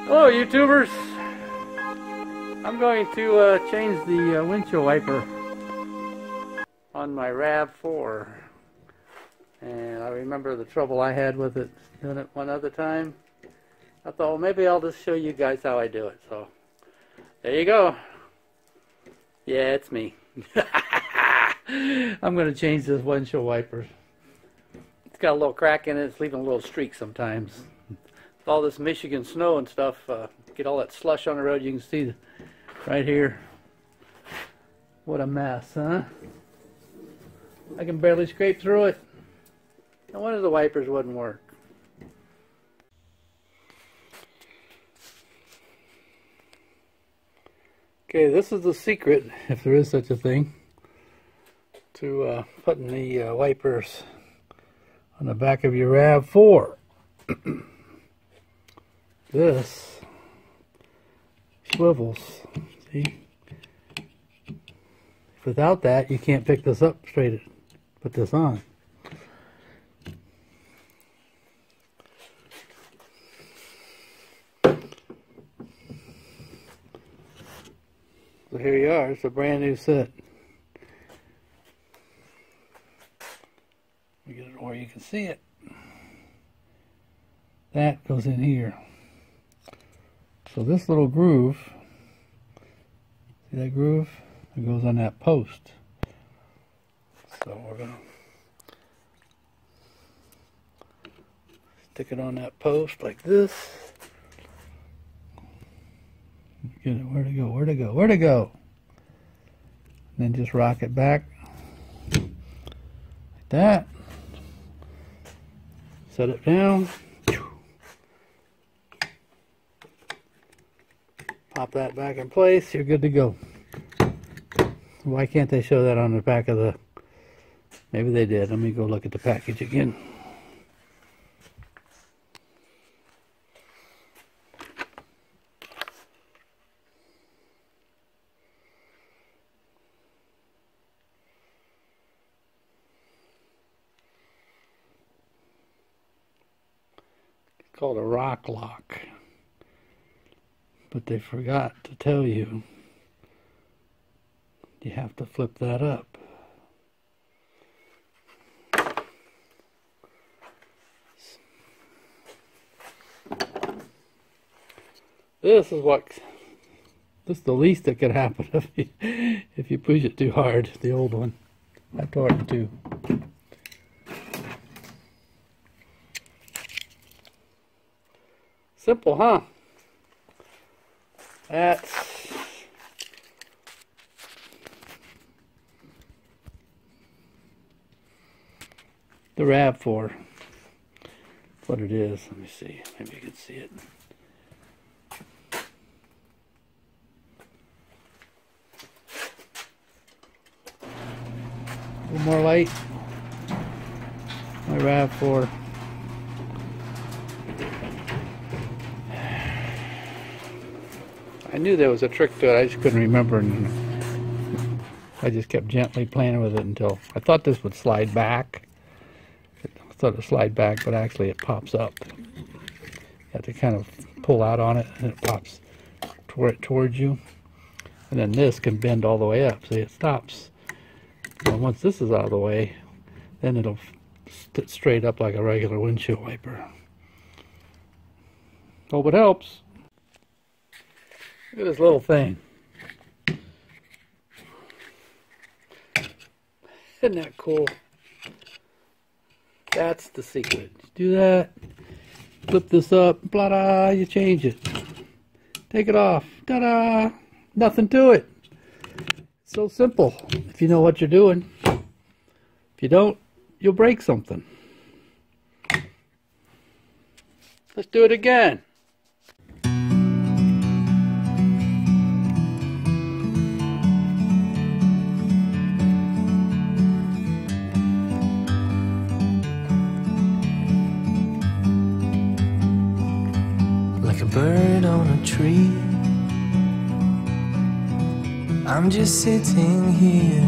Hello YouTubers! I'm going to change the windshield wiper on my Rav4, and I remember the trouble I had with it doing it one other time. I thought, well, maybe I'll just show you guys how I do it. So there you go. Yeah, it's me. I'm going to change this windshield wiper. It's got a little crack in it. It's leaving a little streak sometimes. With all this Michigan snow and stuff, get all that slush on the road. You can see right here. What a mess, huh? I can barely scrape through it. No wonder the wipers wouldn't work. Okay, this is the secret, if there is such a thing, to putting the wipers on the back of your Rav4. This swivels, see? Without that, you can't pick this up straight, put this on. So here you are, it's a brand new set. We get it where you can see it. That goes in here. So this little groove, see that groove? It goes on that post. So we're going to stick it on that post like this. Get it, where to go, where to go, where to go. And then just rock it back like that. Set it down. Pop that back in place. You're good to go. Why can't they show that on the back of the... Maybe they did. Let me go look at the package again. It's called a rock lock. But they forgot to tell you, you have to flip that up. This is the least that could happen if you push it too hard, the old one. I tore it in two. Simple, huh? That's the Rav4. That's what it is. Let me see. Maybe you can see it. A little more light. My Rav4. I knew there was a trick to it, I just couldn't remember, and I just kept gently playing with it until I thought this would slide back. I thought it would slide back, but actually it pops up. You have to kind of pull out on it, and it pops towards you. And then this can bend all the way up, see, it stops. And once this is out of the way, then it'll sit straight up like a regular windshield wiper. Hope it helps. Look at this little thing. Isn't that cool? That's the secret. You do that, flip this up, blah-da, you change it. Take it off, ta-da! Nothing to it. It's so simple if you know what you're doing. If you don't, you'll break something. Let's do it again. Like a bird on a tree, I'm just sitting here